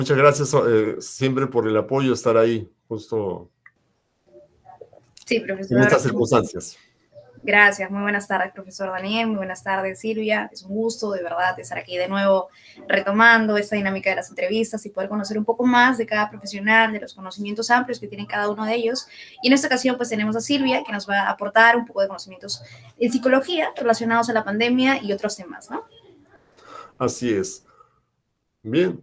Muchas gracias siempre por el apoyo, estar ahí justo Sí, en profesor. estas circunstancias. Gracias, muy buenas tardes, profesor Daniel, muy buenas tardes, Silvia. Es un gusto, de verdad, estar aquí de nuevo retomando esta dinámica de las entrevistas y poder conocer un poco más de cada profesional, de los conocimientos amplios que tienen cada uno de ellos. Y en esta ocasión, pues tenemos a Silvia, que nos va a aportar un poco de conocimientos en psicología relacionados a la pandemia y otros temas, ¿no? Así es. Bien,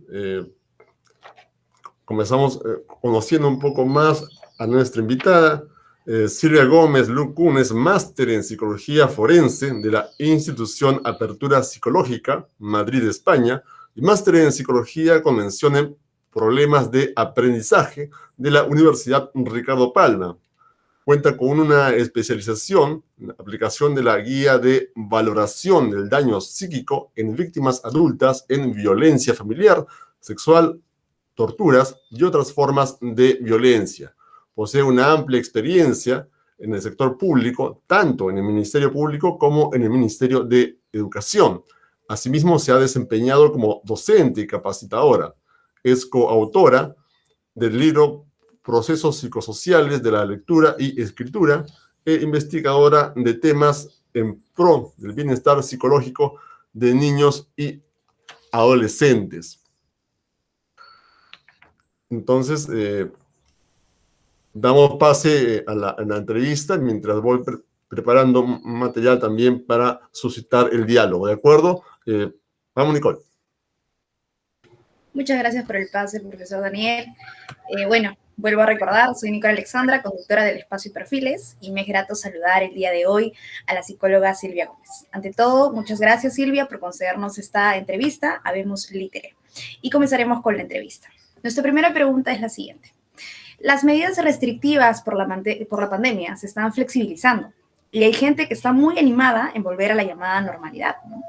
comenzamos conociendo un poco más a nuestra invitada. Silvia Gómez Lucún es máster en Psicología Forense de la Institución Apertura Psicológica, Madrid, España, y máster en Psicología con mención en Problemas de Aprendizaje de la Universidad Ricardo Palma. Cuenta con una especialización en la aplicación de la Guía de Valoración del Daño Psíquico en Víctimas Adultas en Violencia Familiar, Sexual, Torturas y otras formas de violencia. Posee una amplia experiencia en el sector público, tanto en el Ministerio Público como en el Ministerio de Educación. Asimismo, se ha desempeñado como docente y capacitadora. Es coautora del libro Procesos Psicosociales de la Lectura y Escritura e investigadora de temas en pro del bienestar psicológico de niños y adolescentes. Entonces, damos pase a la entrevista mientras voy preparando material también para suscitar el diálogo, ¿de acuerdo? Vamos, Nicole. Muchas gracias por el pase, profesor Daniel. Bueno, vuelvo a recordar, soy Nicole Alexandra, conductora del Espacio y Perfiles, y me es grato saludar el día de hoy a la psicóloga Silvia Gómez. Ante todo, muchas gracias, Silvia, por concedernos esta entrevista. Habemos Litere. Y comenzaremos con la entrevista. Nuestra primera pregunta es la siguiente. Las medidas restrictivas por la pandemia se están flexibilizando y hay gente que está muy animada en volver a la llamada normalidad, ¿no?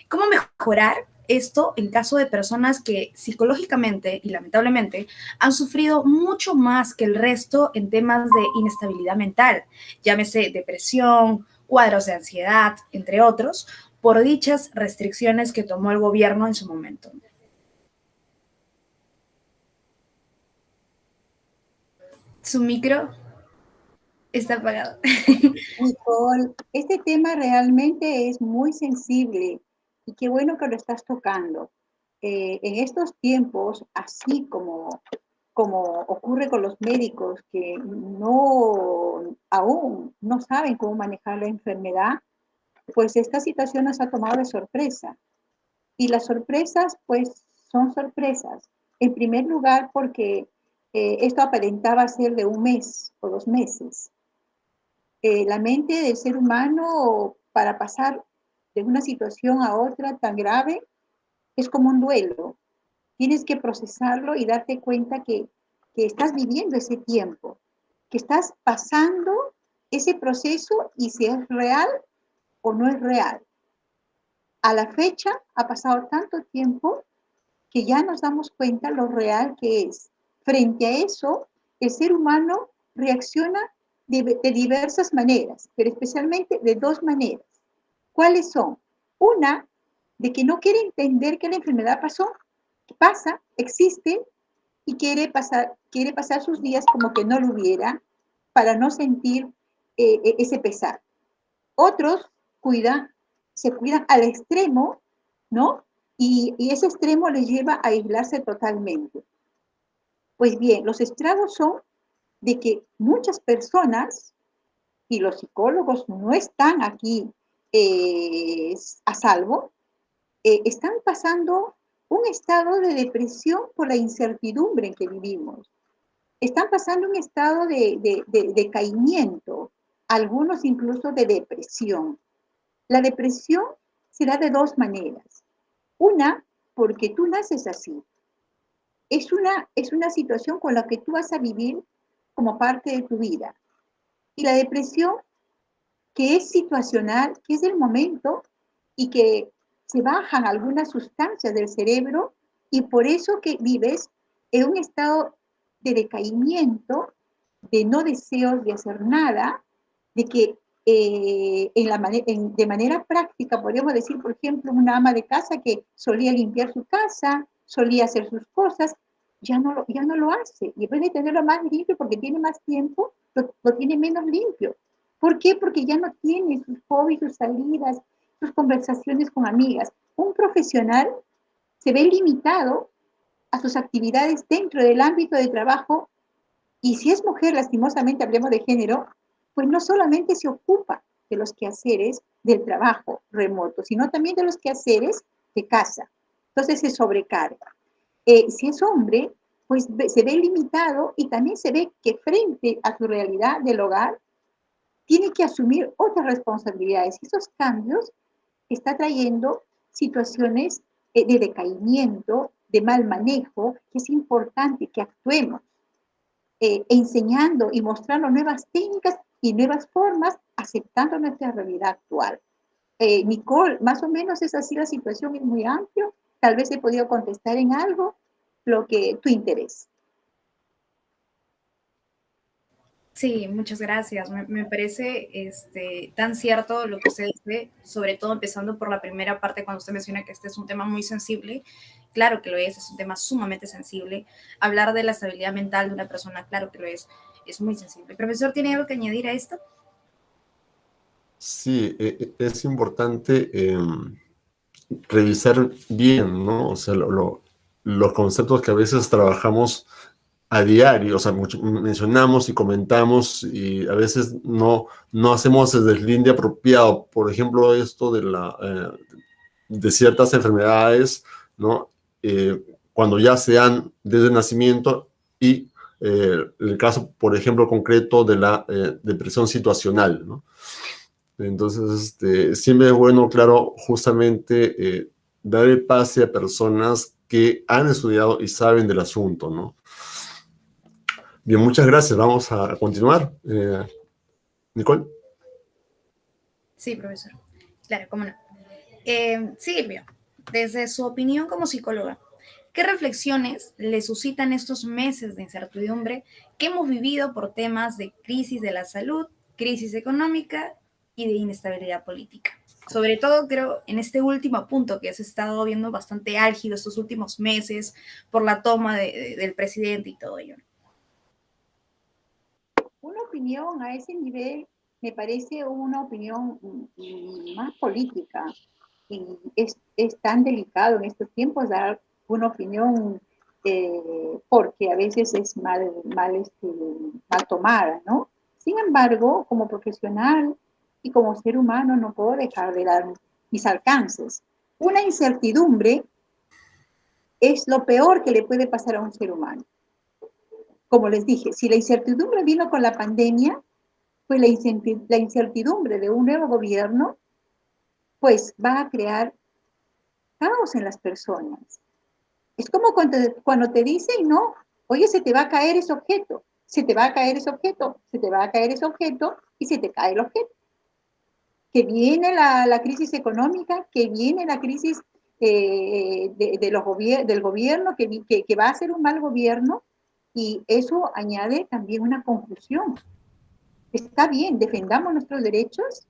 ¿Cómo mejorar esto en caso de personas que psicológicamente y lamentablemente han sufrido mucho más que el resto en temas de inestabilidad mental, llámese depresión, cuadros de ansiedad, entre otros, por dichas restricciones que tomó el gobierno en su momento? Su micro está apagado. Nicole, este tema realmente es muy sensible y qué bueno que lo estás tocando. En estos tiempos, así como ocurre con los médicos que aún no saben cómo manejar la enfermedad, pues esta situación nos ha tomado de sorpresa. Y las sorpresas, pues, son sorpresas. En primer lugar, porque esto aparentaba ser de un mes o 2 meses. La mente del ser humano para pasar de una situación a otra tan grave es como un duelo. Tienes que procesarlo y darte cuenta que estás viviendo ese tiempo, que estás pasando ese proceso y si es real o no es real. A la fecha ha pasado tanto tiempo que ya nos damos cuenta lo real que es. Frente a eso, el ser humano reacciona de diversas maneras, pero especialmente de dos maneras. ¿Cuáles son? Una, de que no quiere entender que la enfermedad pasa, existe y quiere pasar sus días como que no lo hubiera para no sentir ese pesar. Otros se cuidan al extremo, ¿no? Y ese extremo les lleva a aislarse totalmente. Pues bien, los estragos son de que muchas personas, y los psicólogos no están aquí a salvo, están pasando un estado de depresión por la incertidumbre en que vivimos. Están pasando un estado de decaimiento, algunos incluso de depresión. La depresión se da de dos maneras. Una, porque tú naces así. Es una situación con la que tú vas a vivir como parte de tu vida. Y la depresión, que es situacional, que es del momento y que se bajan algunas sustancias del cerebro y por eso que vives en un estado de decaimiento, de no deseos de hacer nada, de que de manera práctica podríamos decir, por ejemplo, una ama de casa que solía limpiar su casa, solía hacer sus cosas, ya no lo hace. Y en vez de tenerlo más limpio porque tiene más tiempo, lo tiene menos limpio. ¿Por qué? Porque ya no tiene sus hobbies, sus salidas, sus conversaciones con amigas. Un profesional se ve limitado a sus actividades dentro del ámbito de trabajo y si es mujer, lastimosamente hablemos de género, pues no solamente se ocupa de los quehaceres del trabajo remoto, sino también de los quehaceres de casa. Entonces se sobrecarga. Si es hombre, pues se ve limitado y también se ve que frente a su realidad del hogar, tiene que asumir otras responsabilidades. Y esos cambios está trayendo situaciones de decaimiento, de mal manejo, que es importante que actuemos enseñando y mostrando nuevas técnicas y nuevas formas, aceptando nuestra realidad actual. Nicole, más o menos es así la situación, es muy amplio. Tal vez he podido contestar en algo lo que tu interés. Sí, muchas gracias. Me parece tan cierto lo que usted dice, sobre todo empezando por la primera parte cuando usted menciona que este es un tema muy sensible. Claro que lo es un tema sumamente sensible. Hablar de la estabilidad mental de una persona, claro que lo es muy sensible. Profesor, ¿tiene algo que añadir a esto? Sí, es importante revisar bien, ¿no? O sea, los conceptos que a veces trabajamos a diario, o sea, mencionamos y comentamos y a veces no hacemos el deslinde apropiado. Por ejemplo, esto de ciertas enfermedades, ¿no? Cuando ya se dan desde el nacimiento y el caso, por ejemplo, concreto de la depresión situacional, ¿no? Entonces, siempre es bueno, claro, justamente dar el pase a personas que han estudiado y saben del asunto, ¿no? Bien, muchas gracias. Vamos a continuar. Nicole. Sí, profesor. Claro, cómo no. Silvio, desde su opinión como psicóloga, ¿qué reflexiones le suscitan estos meses de incertidumbre que hemos vivido por temas de crisis de la salud, crisis económica y de inestabilidad política? Sobre todo, creo, en este último punto que se ha estado viendo bastante álgido estos últimos meses por la toma del presidente y todo ello. Una opinión a ese nivel me parece una opinión más política. Y es tan delicado en estos tiempos dar una opinión porque a veces es mal tomada, ¿no? Sin embargo, como profesional y como ser humano no puedo dejar de dar mis alcances. Una incertidumbre es lo peor que le puede pasar a un ser humano. Como les dije, si la incertidumbre vino con la pandemia, pues la incertidumbre de un nuevo gobierno, pues va a crear caos en las personas. Es como cuando te dicen, no, oye, se te va a caer ese objeto, se te va a caer ese objeto, se te va a caer ese objeto y se te cae el objeto. Que viene la crisis económica, que viene la crisis del gobierno, que va a ser un mal gobierno y eso añade también una confusión. Está bien, defendamos nuestros derechos,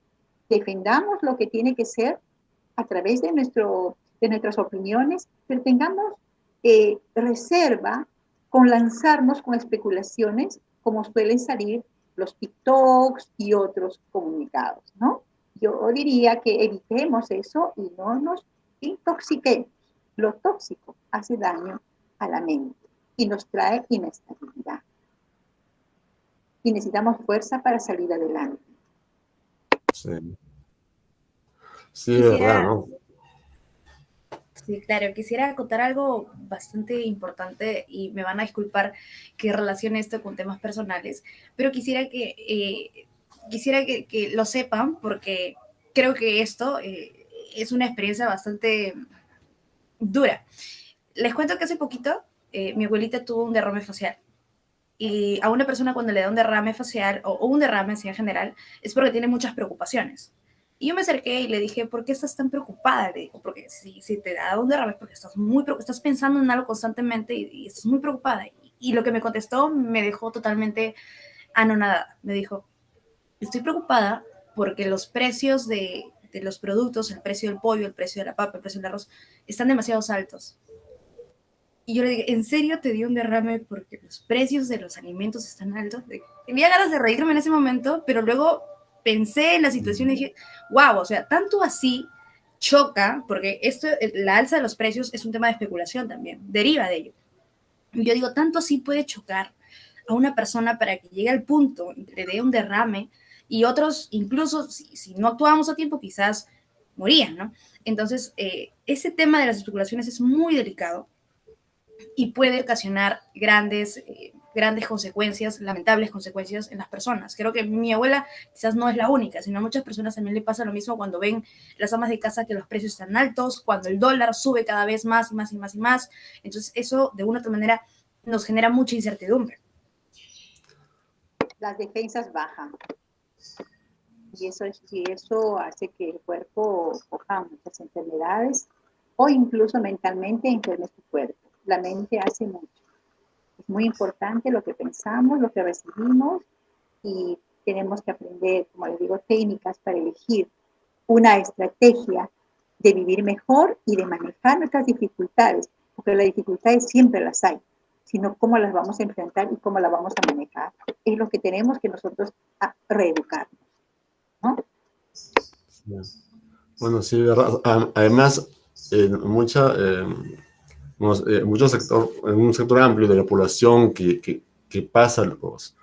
defendamos lo que tiene que ser a través de nuestras opiniones, pero tengamos reserva con lanzarnos con especulaciones como suelen salir los TikToks y otros comunicados, ¿no? Yo diría que evitemos eso y no nos intoxiquemos. Lo tóxico hace daño a la mente y nos trae inestabilidad. Y necesitamos fuerza para salir adelante. Sí, sí, es verdad, Quisiera, ¿no? sí, claro, quisiera acotar algo bastante importante y me van a disculpar que relacione esto con temas personales, pero quisiera que lo sepan porque creo que esto es una experiencia bastante dura. Les cuento que hace poquito mi abuelita tuvo un derrame facial. Y a una persona cuando le da un derrame facial o un derrame así en general es porque tiene muchas preocupaciones. Y yo me acerqué y le dije, ¿por qué estás tan preocupada? Le digo, porque si te da un derrame es porque estás pensando en algo constantemente y estás muy preocupada. Y lo que me contestó me dejó totalmente anonadada. Me dijo, estoy preocupada porque los precios de los productos, el precio del pollo, el precio de la papa, el precio del arroz, están demasiado altos. Y yo le dije, ¿en serio te dio un derrame porque los precios de los alimentos están altos? Tenía ganas de reírme en ese momento, pero luego pensé en la situación y dije, wow, o sea, tanto así choca, porque esto, la alza de los precios es un tema de especulación también, deriva de ello. Yo digo, tanto así puede chocar a una persona para que llegue al punto, le dé un derrame, y otros, incluso si no actuábamos a tiempo, quizás morían, ¿no? Entonces, ese tema de las especulaciones es muy delicado y puede ocasionar grandes consecuencias, lamentables consecuencias en las personas. Creo que mi abuela quizás no es la única, sino a muchas personas también le pasa lo mismo cuando ven las amas de casa que los precios están altos, cuando el dólar sube cada vez más y más y más y más. Entonces eso de una u otra manera nos genera mucha incertidumbre. Las defensas bajan y eso hace que el cuerpo coja muchas enfermedades o incluso mentalmente enferme su cuerpo. La mente hace mucho. Es muy importante lo que pensamos, lo que recibimos y tenemos que aprender, como les digo, técnicas para elegir una estrategia de vivir mejor y de manejar nuestras dificultades, porque las dificultades siempre las hay, sino cómo las vamos a enfrentar y cómo las vamos a manejar. Es lo que tenemos que nosotros reeducarnos, ¿no? Bueno, sí, ¿verdad? Además, en mucho sector, en un sector amplio de la población que pasa los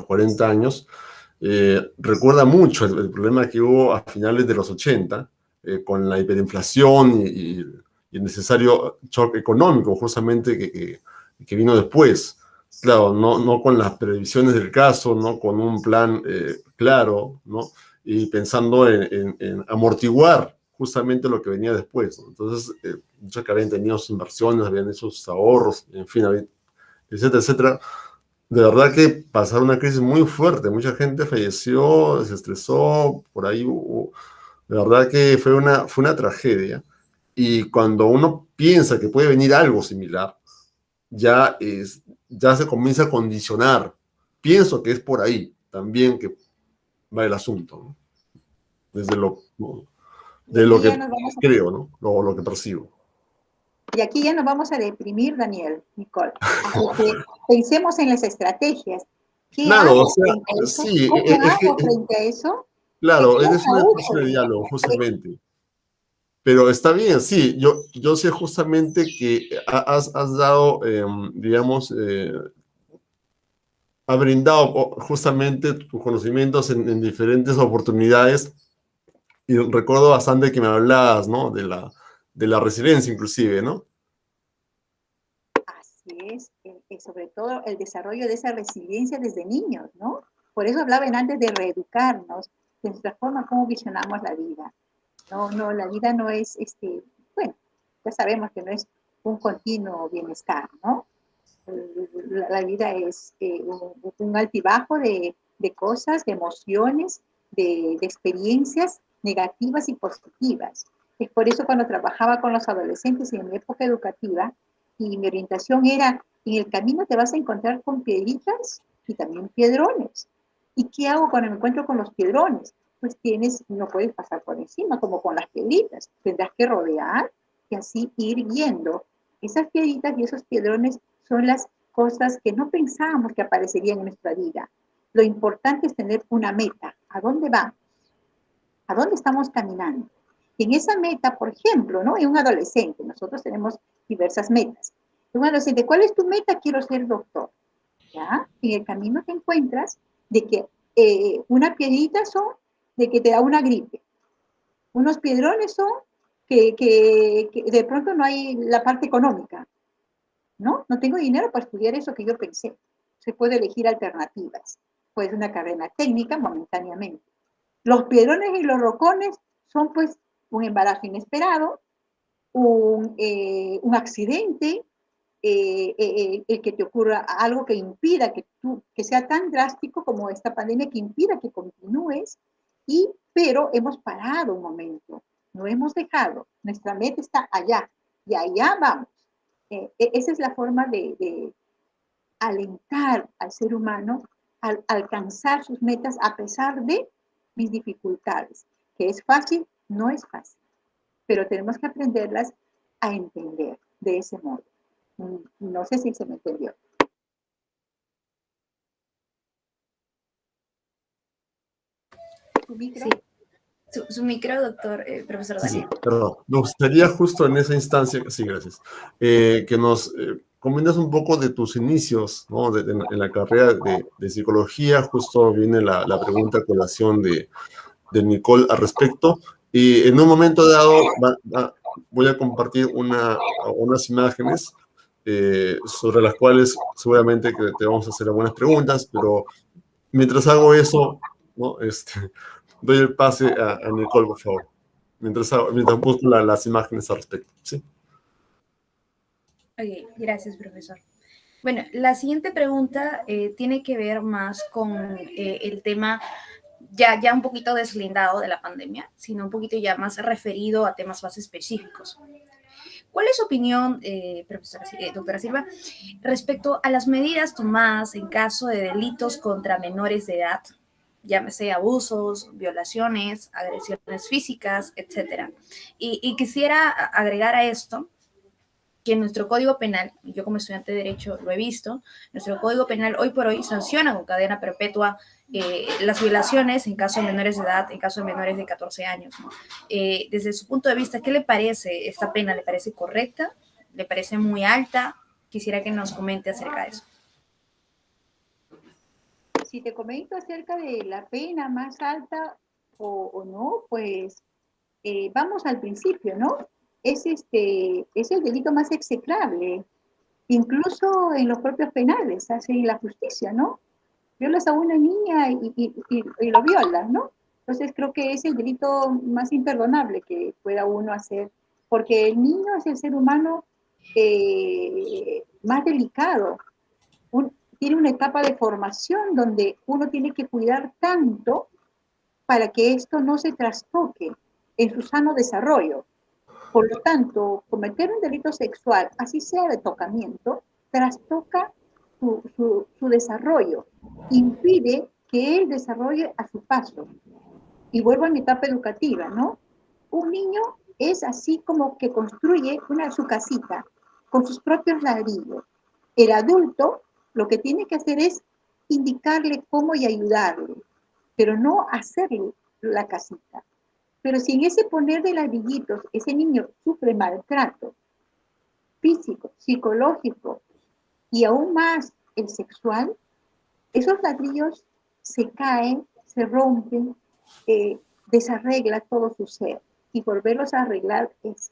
40 años, recuerda mucho el problema que hubo a finales de los 80, con la hiperinflación y el necesario shock económico justamente que vino después. Claro, no con las previsiones del caso, no con un plan claro, ¿no? Y pensando en amortiguar justamente lo que venía después, ¿no? Entonces, muchos que habían tenido sus inversiones, habían hecho sus ahorros, en fin, etcétera, etcétera. De verdad que pasaron una crisis muy fuerte, mucha gente falleció, se estresó, por ahí de verdad que fue una tragedia. Y cuando uno piensa que puede venir algo similar, ya se comienza a condicionar. Pienso que es por ahí también que va el asunto, ¿no? Desde Y de lo aquí que ya nos vamos a, creo, ¿no? Lo que percibo. y aquí ya nos vamos a deprimir, Daniel, Nicole. Así que pensemos en las estrategias. ¿Qué Claro, o hago sea, frente a eso? sí, ¿Cómo es que, hago frente a eso? ¿Qué claro, es cosa una uso especie de de diálogo, estrategia? justamente. Pero está bien, sí, yo sé justamente que has dado, digamos, ha brindado justamente tus conocimientos en diferentes oportunidades y recuerdo bastante que me hablabas, ¿no? De la resiliencia inclusive, ¿no? Así es, sobre todo el desarrollo de esa resiliencia desde niños, ¿no? Por eso hablaban antes de reeducarnos, de nuestra forma como visionamos la vida. No, la vida no es, bueno, ya sabemos que no es un continuo bienestar, ¿no? La vida es un altibajo de cosas, de emociones, de experiencias negativas y positivas. Es por eso cuando trabajaba con los adolescentes en mi época educativa y mi orientación era, en el camino te vas a encontrar con piedritas y también piedrones. ¿Y qué hago cuando me encuentro con los piedrones? Pues no puedes pasar por encima como con las piedritas, tendrás que rodear y así ir viendo. Esas piedritas y esos piedrones son las cosas que no pensábamos que aparecerían en nuestra vida. Lo importante es tener una meta. ¿A dónde vamos? ¿A dónde estamos caminando? Y en esa meta, por ejemplo, ¿no? En un adolescente, nosotros tenemos diversas metas. En un adolescente, ¿cuál es tu meta? Quiero ser doctor. ¿Ya? En el camino te encuentras de que una piedrita son de que te da una gripe. Unos piedrones son que de pronto no hay la parte económica. No tengo dinero para estudiar eso que yo pensé. Se puede elegir alternativas. Puede ser una carrera técnica momentáneamente. Los piedrones y los rocones son pues un embarazo inesperado, un accidente, el que te ocurra algo que impida que sea tan drástico como esta pandemia, que impida que continúes, pero hemos parado un momento, no hemos dejado, nuestra meta está allá, y allá vamos. Esa es la forma de alentar al ser humano a alcanzar sus metas a pesar de mis dificultades. Que es fácil, no es fácil, pero tenemos que aprenderlas a entender de ese modo. No sé si se me entendió. ¿Tu micro? Sí, su micro, doctor, profesor Sí, Daniel. sí, perdón. Me gustaría justo en esa instancia, sí, gracias, que nos comentas un poco de tus inicios, ¿no? En la carrera de psicología. Justo viene la pregunta a colación de Nicole al respecto. Y en un momento dado voy a compartir unas imágenes sobre las cuales seguramente que te vamos a hacer algunas preguntas, pero mientras hago eso, ¿no? Doy el pase a Nicole, por favor. Mientras busco las imágenes al respecto. ¿Sí? Ok, gracias, profesor. Bueno, la siguiente pregunta tiene que ver más con el tema ya un poquito deslindado de la pandemia, sino un poquito ya más referido a temas más específicos. ¿Cuál es su opinión, doctora Silva, respecto a las medidas tomadas en caso de delitos contra menores de edad, llámese abusos, violaciones, agresiones físicas, etcétera? Y quisiera agregar a esto que en nuestro Código Penal, y yo como estudiante de Derecho lo he visto, nuestro Código Penal hoy por hoy sanciona con cadena perpetua las violaciones en caso de menores de edad, en caso de menores de 14 años, ¿no? Desde su punto de vista, ¿qué le parece esta pena? ¿Le parece correcta? ¿Le parece muy alta? Quisiera que nos comente acerca de eso. Si te comento acerca de la pena más alta o no, pues vamos al principio, ¿no? Es el delito más execrable. Incluso en los propios penales hace la justicia, ¿no? Violas a una niña y lo violas, ¿no? Entonces creo que es el delito más imperdonable que pueda uno hacer, porque el niño es el ser humano más delicado. Tiene una etapa de formación donde uno tiene que cuidar tanto para que esto no se trastoque en su sano desarrollo. Por lo tanto, cometer un delito sexual, así sea de tocamiento, trastoca su desarrollo, impide que él desarrolle a su paso. Y vuelvo a mi etapa educativa, ¿no? Un niño es así como que construye su casita con sus propios ladrillos. El adulto lo que tiene que hacer es indicarle cómo y ayudarle, pero no hacerle la casita. Pero si en ese poner de ladrillitos ese niño sufre maltrato físico, psicológico y aún más el sexual, esos ladrillos se caen, se rompen, desarregla todo su ser y volverlos a arreglar es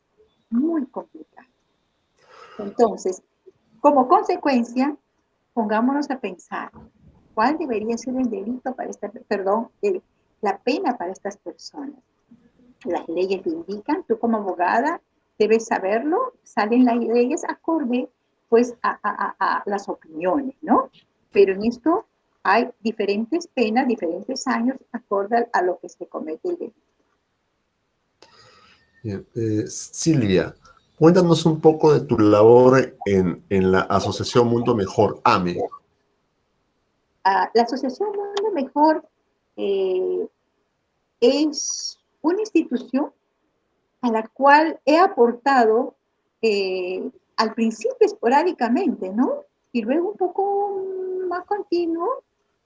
muy complicado. Entonces, como consecuencia, pongámonos a pensar cuál debería ser el delito para la pena para estas personas. Las leyes lo indican, tú como abogada debes saberlo, salen las leyes acorde pues a las opiniones, ¿no? Pero en esto hay diferentes penas, diferentes años acorde a lo que se comete el delito. Bien. Silvia, cuéntanos un poco de tu labor en la Asociación Mundo Mejor, AME. La Asociación Mundo Mejor es una institución a la cual he aportado al principio esporádicamente, ¿no? Y luego un poco más continuo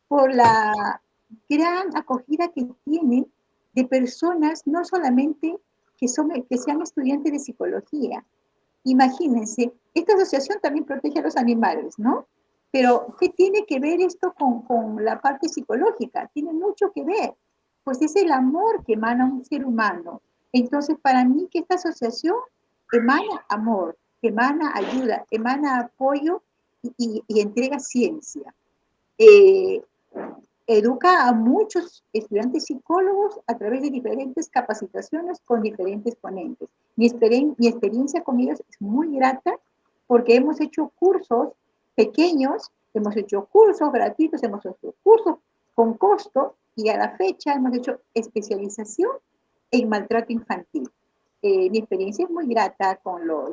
por la gran acogida que tiene de personas, no solamente que sean estudiantes de psicología. Imagínense, esta asociación también protege a los animales, ¿no? Pero, ¿qué tiene que ver esto con la parte psicológica? Tiene mucho que ver, pues es el amor que emana un ser humano. Entonces, para mí que esta asociación emana amor, emana ayuda, emana apoyo y entrega ciencia. Eh, Educa a muchos estudiantes psicólogos a través de diferentes capacitaciones con diferentes ponentes. Mi experiencia con ellos es muy grata porque hemos hecho cursos pequeños, hemos hecho cursos gratuitos, hemos hecho cursos con costo y a la fecha hemos hecho especialización en maltrato infantil. Mi experiencia es muy grata con los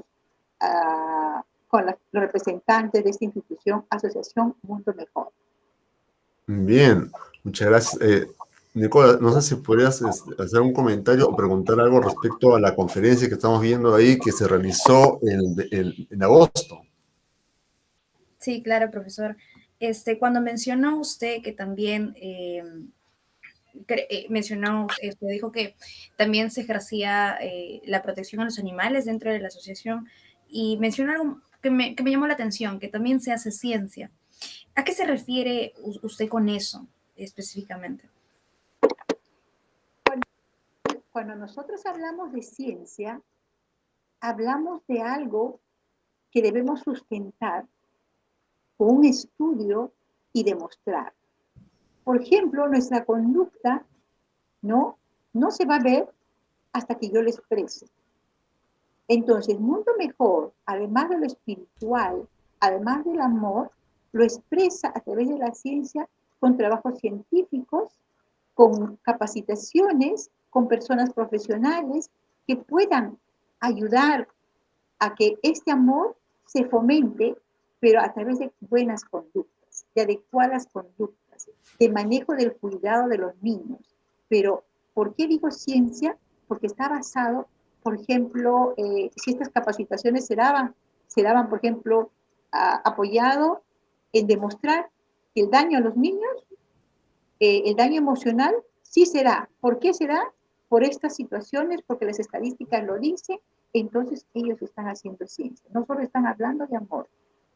representantes de esta institución, Asociación Mundo Mejor. Bien, muchas gracias. Nicola, no sé si podrías hacer un comentario o preguntar algo respecto a la conferencia que estamos viendo ahí, que se realizó en agosto. Sí, claro, profesor. Cuando mencionó usted que también mencionó, dijo que también se ejercía la protección a los animales dentro de la asociación y mencionó algo que me llamó la atención, que también se hace ciencia. ¿A qué se refiere usted con eso específicamente? Cuando nosotros hablamos de ciencia, hablamos de algo que debemos sustentar con un estudio y demostrar. Por ejemplo, nuestra conducta no se va a ver hasta que yo lo exprese. Entonces, Mundo Mejor, además de lo espiritual, además del amor, lo expresa a través de la ciencia con trabajos científicos, con capacitaciones, con personas profesionales que puedan ayudar a que este amor se fomente, pero a través de buenas conductas, de adecuadas conductas, de manejo del cuidado de los niños. Pero, ¿por qué digo ciencia? Porque está basado, por ejemplo, si estas capacitaciones se daban, por ejemplo, apoyado en demostrar que el daño a los niños, el daño emocional, sí será. ¿Por qué será? Por estas situaciones, porque las estadísticas lo dicen, entonces ellos están haciendo ciencia. No solo están hablando de amor,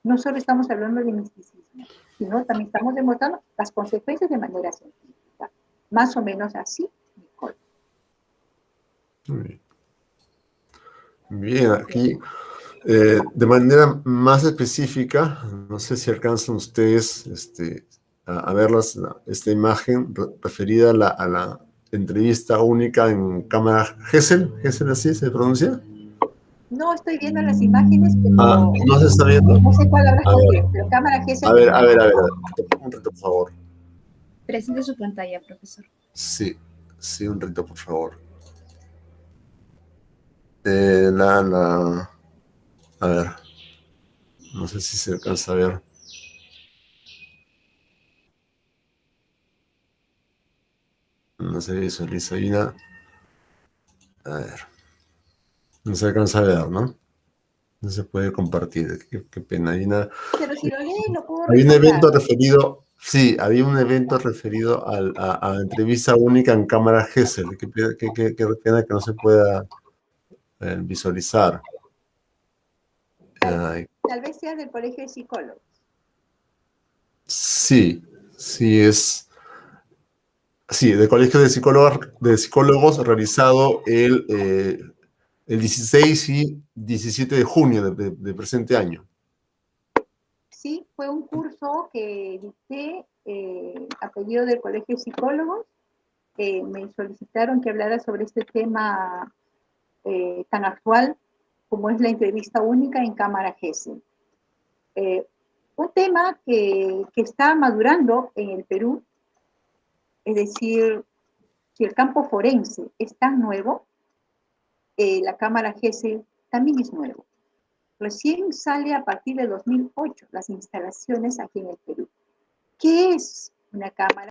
no solo estamos hablando de misticismo, sino también estamos demostrando las consecuencias de manera científica. Más o menos así, Nicole. Bien, aquí de manera más específica, no sé si alcanzan ustedes a ver esta imagen referida a la entrevista única en cámara Gesell. ¿Gesell así se pronuncia? No estoy viendo las imágenes, Ah, pero ¿no se está viendo? no sé cuál habrás A ver, cogido, pero cámara a GESEL ver, a ver, tenemos. a ver. Un reto, por favor. Presente su pantalla, profesor. Sí, sí, un reto, por favor. A ver, no sé si se alcanza a ver. No se visualiza. Hay una. A ver. No se alcanza a ver, ¿no? No se puede compartir. Qué pena. Pero si lo lee, lo puedo Hay un evento recordar. referido. Sí, había un evento referido a la entrevista única en cámara Gesell. Qué pena que no se pueda visualizar. Ay, Tal vez sea del Colegio de Psicólogos. sí, sí es. Sí, del Colegio de Psicólogos realizado el 16 y 17 de junio de presente año. Sí, fue un curso que dicté a pedido del Colegio de Psicólogos. Me solicitaron que hablara sobre este tema tan actual como es la entrevista única en cámara GESEL. Un tema que está madurando en el Perú, es decir, si el campo forense es tan nuevo, la cámara GESEL también es nuevo. Recién sale a partir de 2008 las instalaciones aquí en el Perú. ¿Qué es una cámara?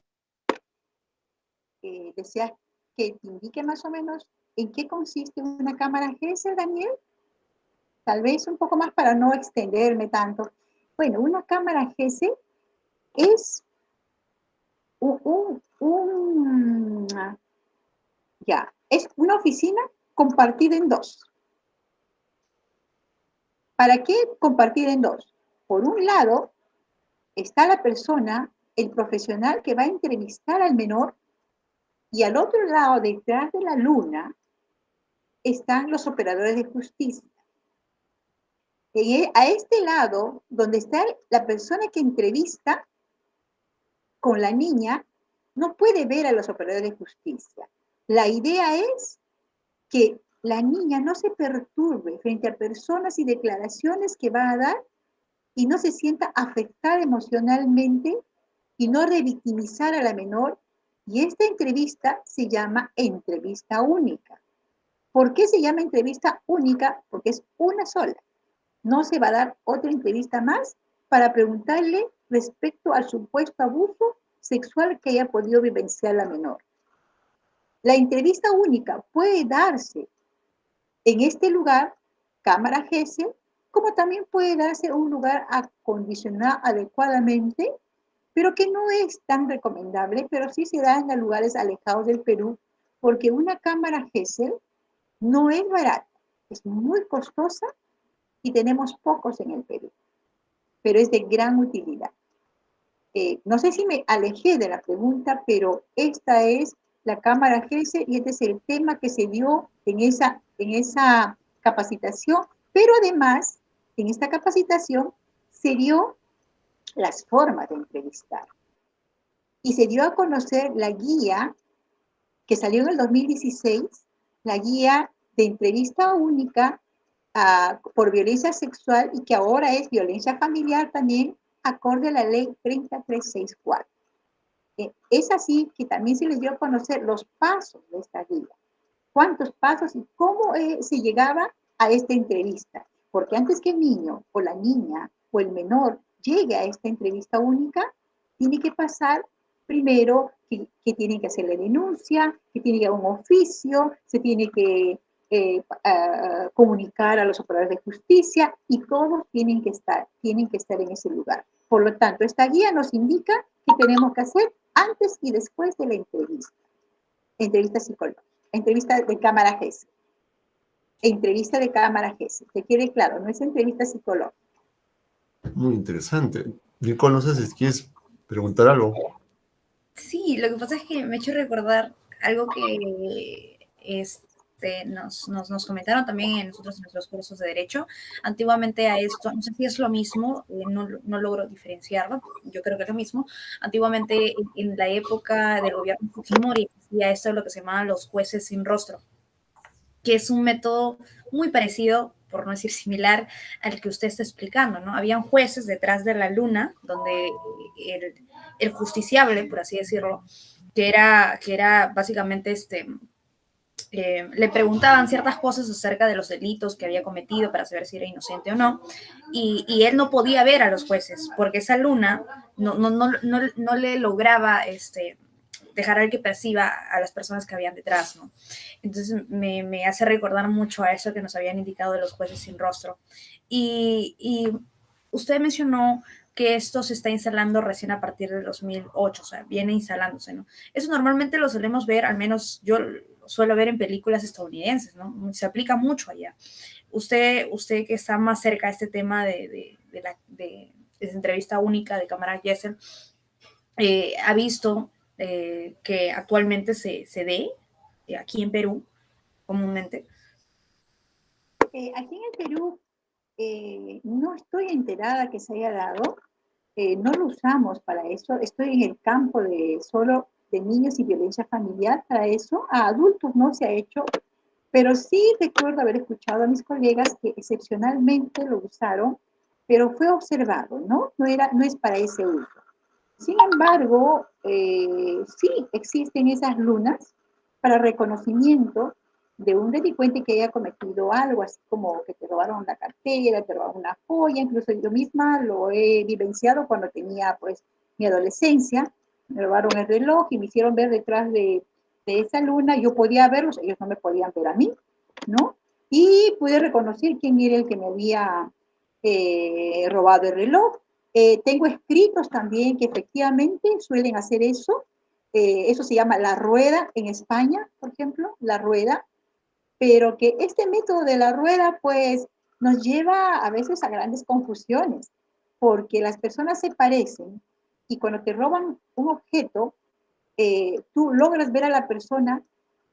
¿Deseas que te indique más o menos en qué consiste una cámara GESEL, Daniel? Tal vez un poco más para no extenderme tanto. Bueno, una cámara GESEL es es una oficina compartida en dos. ¿Para qué compartida en dos? Por un lado está la persona, el profesional que va a entrevistar al menor, y al otro lado, detrás de la luna, están los operadores de justicia. A este lado, donde está la persona que entrevista con la niña, no puede ver a los operadores de justicia. La idea es que la niña no se perturbe frente a personas y declaraciones que va a dar y no se sienta afectada emocionalmente y no revictimizar a la menor. Y esta entrevista se llama entrevista única. ¿Por qué se llama entrevista única? Porque es una sola. No se va a dar otra entrevista más para preguntarle respecto al supuesto abuso sexual que haya podido vivenciar la menor. La entrevista única puede darse en este lugar, cámara GESEL, como también puede darse un lugar acondicionado adecuadamente, pero que no es tan recomendable, pero sí se da en lugares alejados del Perú, porque una cámara Gesell no es barata, es muy costosa y tenemos pocos en el Perú, pero es de gran utilidad. No sé si me alejé de la pregunta, pero esta es la cámara Gesell y este es el tema que se dio en esa capacitación, pero además en esta capacitación se dio las formas de entrevistar y se dio a conocer la guía que salió en el 2016, la guía de entrevista única por violencia sexual y que ahora es violencia familiar también, acorde a la ley 3364. Es así que también se les dio a conocer los pasos de esta guía, cuántos pasos y cómo se llegaba a esta entrevista. Porque antes que el niño o la niña o el menor llegue a esta entrevista única, tiene que pasar primero que tienen que hacer la denuncia, que tiene que haber un oficio, se tiene que comunicar a los operadores de justicia y todos tienen que estar en ese lugar. Por lo tanto, esta guía nos indica qué tenemos que hacer antes y después de la entrevista psicológica, entrevista de cámara Gesell. Entrevista de cámara Gesell, que quede claro, no es entrevista psicológica. Muy interesante. Nicole, no sé si quieres preguntar algo. Sí, lo que pasa es que me ha hecho recordar algo que nos comentaron también en nuestros cursos de Derecho. Antiguamente a esto, no sé si es lo mismo, no logro diferenciarlo, yo creo que es lo mismo. Antiguamente, en la época del gobierno Fujimori, existía esto de lo que se llamaban los jueces sin rostro, que es un método muy parecido, por no decir similar, al que usted está explicando, ¿no? Habían jueces detrás de la luna, donde el justiciable, por así decirlo, que era básicamente le preguntaban ciertas cosas acerca de los delitos que había cometido para saber si era inocente o no, y él no podía ver a los jueces, porque esa luna no le lograba dejar al que perciba a las personas que habían detrás, ¿no? Entonces me hace recordar mucho a eso que nos habían indicado de los jueces sin rostro. Y usted mencionó que esto se está instalando recién a partir de 2008, o sea, viene instalándose, ¿no? Eso normalmente lo solemos ver, al menos yo lo suelo ver en películas estadounidenses, ¿no? Se aplica mucho allá. Usted que está más cerca de este tema de entrevista única de cámara Gesell, ha visto que actualmente se dé aquí en Perú comúnmente. Aquí en el Perú no estoy enterada que se haya dado, no lo usamos para eso, estoy en el campo de solo de niños y violencia familiar para eso, a adultos no se ha hecho, pero sí recuerdo haber escuchado a mis colegas que excepcionalmente lo usaron, pero fue observado, ¿no? No es para ese uso. Sin embargo, sí existen esas lunas para reconocimiento de un delincuente que haya cometido algo, así como que te robaron la cartera, te robaron una joya, incluso yo misma lo he vivenciado cuando tenía pues mi adolescencia, me robaron el reloj y me hicieron ver detrás de esa luna, yo podía verlos, ellos no me podían ver a mí, ¿no? Y pude reconocer quién era el que me había robado el reloj. Tengo escritos también que efectivamente suelen hacer eso. Eso se llama la rueda en España, por ejemplo, la rueda. Pero que este método de la rueda, pues, nos lleva a veces a grandes confusiones, porque las personas se parecen y cuando te roban un objeto, tú logras ver a la persona,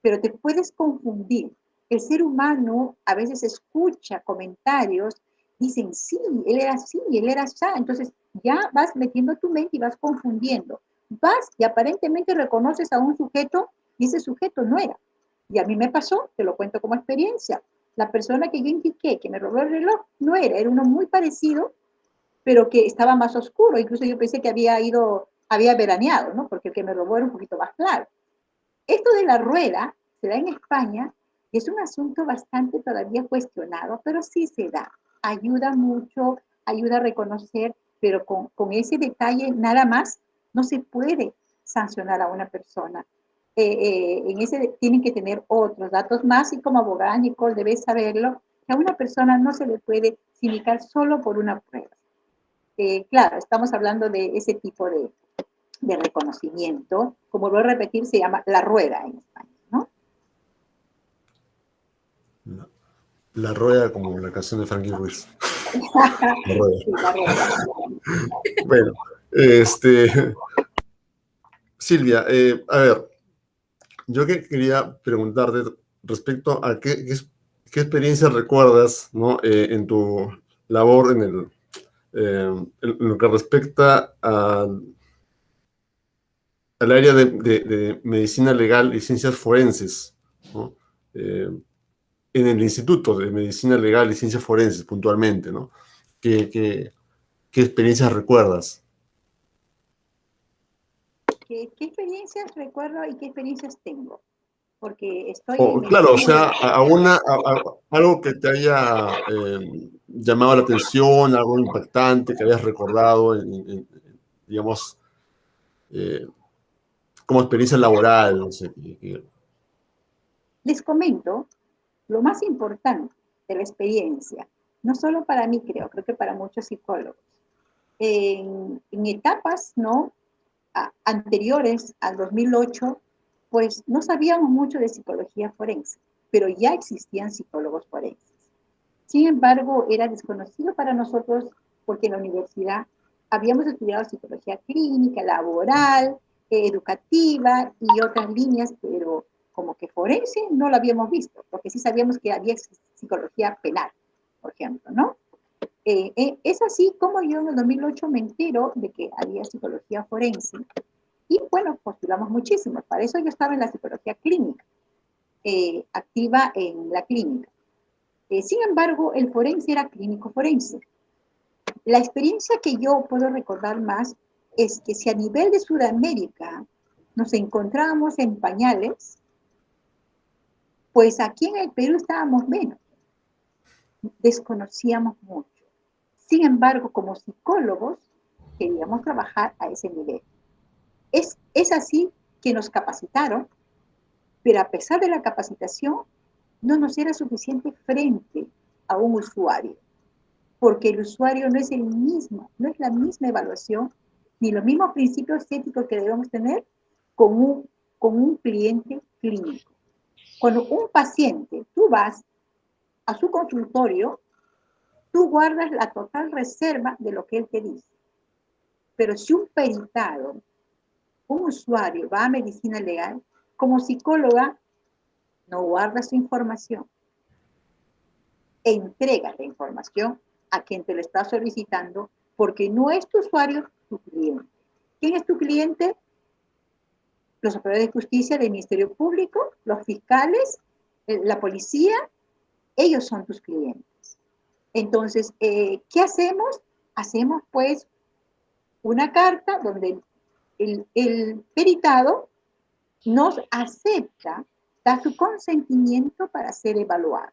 pero te puedes confundir. El ser humano a veces escucha comentarios, dicen, sí, él era así. Entonces ya vas metiendo tu mente y vas confundiendo. Vas y aparentemente reconoces a un sujeto y ese sujeto no era. Y a mí me pasó, te lo cuento como experiencia. La persona que yo indiqué que me robó el reloj no era uno muy parecido, pero que estaba más oscuro. Incluso yo pensé que había veraneado, ¿no? Porque el que me robó era un poquito más claro. Esto de la rueda se da en España y es un asunto bastante todavía cuestionado, pero sí se da. Ayuda mucho, ayuda a reconocer, pero con ese detalle nada más no se puede sancionar a una persona. En ese tienen que tener otros datos más y como abogada, Nicole, debes saberlo, que a una persona no se le puede sindicar solo por una prueba. Claro, estamos hablando de ese tipo de reconocimiento. Como voy a repetir, se llama la rueda en España, ¿no? La rueda, como la canción de Frankie Ruiz. La rueda. Sí, la rueda. Bueno, Silvia, a ver, yo quería preguntarte respecto a qué experiencia recuerdas, ¿no? En tu labor en lo que respecta al área de medicina legal y ciencias forenses, ¿no? En el Instituto de Medicina Legal y Ciencias Forenses, puntualmente, ¿no? ¿Qué experiencias recuerdas? ¿Qué experiencias recuerdo y qué experiencias tengo? Porque estoy en Claro, o medicina sea, legal. algo que te haya llamado la atención, algo impactante que hayas recordado, digamos, eh, como experiencia laboral, no sé. Les comento lo más importante de la experiencia, no solo para mí, creo que para muchos psicólogos. En etapas, ¿no? Anteriores al 2008, pues no sabíamos mucho de psicología forense, pero ya existían psicólogos forenses. Sin embargo, era desconocido para nosotros porque en la universidad habíamos estudiado psicología clínica, laboral, educativa y otras líneas, pero como que forense no lo habíamos visto, porque sí sabíamos que había psicología penal, por ejemplo, ¿no? Es así como yo en el 2008 me entero de que había psicología forense y bueno, postulamos muchísimo. Para eso yo estaba en la psicología clínica, activa en la clínica. Sin embargo, el forense era clínico forense. La experiencia que yo puedo recordar más es que si a nivel de Sudamérica nos encontrábamos en pañales, pues aquí en el Perú estábamos menos, desconocíamos mucho. Sin embargo, como psicólogos, queríamos trabajar a ese nivel. Es así que nos capacitaron, pero a pesar de la capacitación, no nos era suficiente frente a un usuario, porque el usuario no es el mismo, no es la misma evaluación, ni los mismos principios éticos que debemos tener con un cliente clínico. Cuando un paciente, tú vas a su consultorio, tú guardas la total reserva de lo que él te dice. Pero si un peritado, un usuario va a medicina legal, como psicóloga, no guarda su información, entrega la información a quien te lo está solicitando, porque no es tu usuario, tu cliente. ¿Quién es tu cliente? Los operadores de justicia del Ministerio Público, los fiscales, la policía, ellos son tus clientes. Entonces, ¿qué hacemos? Hacemos pues una carta donde el peritado nos acepta, da su consentimiento para ser evaluado.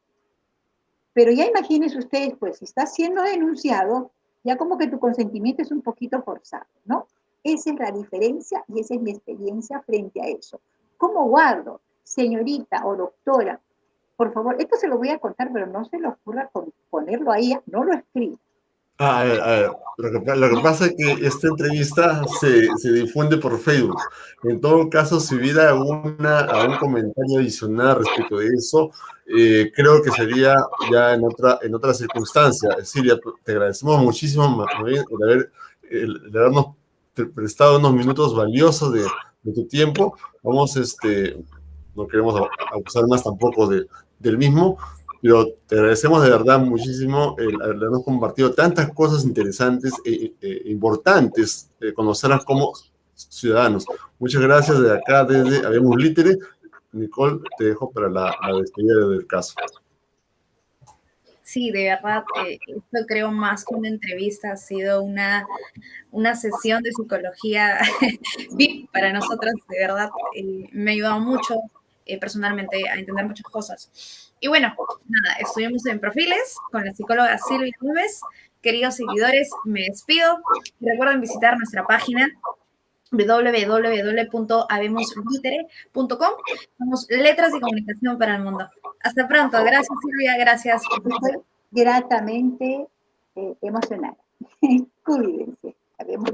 Pero ya imagínense ustedes, pues, si está siendo denunciado, ya como que tu consentimiento es un poquito forzado, ¿no? Esa es la diferencia y esa es mi experiencia frente a eso. ¿Cómo guardo, señorita o doctora? Por favor, esto se lo voy a contar, pero no se le ocurra ponerlo ahí, no lo escriba. A ver, lo que pasa es que esta entrevista se difunde por Facebook. En todo caso, si hubiera algún comentario adicional respecto de eso, creo que sería ya en otra circunstancia. Silvia, te agradecemos muchísimo el habernos prestado unos minutos valiosos de tu tiempo. No queremos abusar más tampoco del mismo. Pero te agradecemos de verdad muchísimo el habernos compartido tantas cosas interesantes e importantes, conocerlas como ciudadanos. Muchas gracias de acá desde Habemos Litere. Nicole, te dejo para la despedida del caso. Sí, de verdad, esto creo más que una entrevista, ha sido una sesión de psicología VIP para nosotros, de verdad, me ha ayudado mucho personalmente a entender muchas cosas. Y bueno, nada, estuvimos en Perfiles con la psicóloga Silvia Gómez. Queridos seguidores, me despido. Recuerden visitar nuestra página www.habemoslitere.com. Somos letras y comunicación para el mundo. Hasta pronto. Gracias, Silvia. Gracias. Estoy gratamente emocionada. Cuídense. Habemos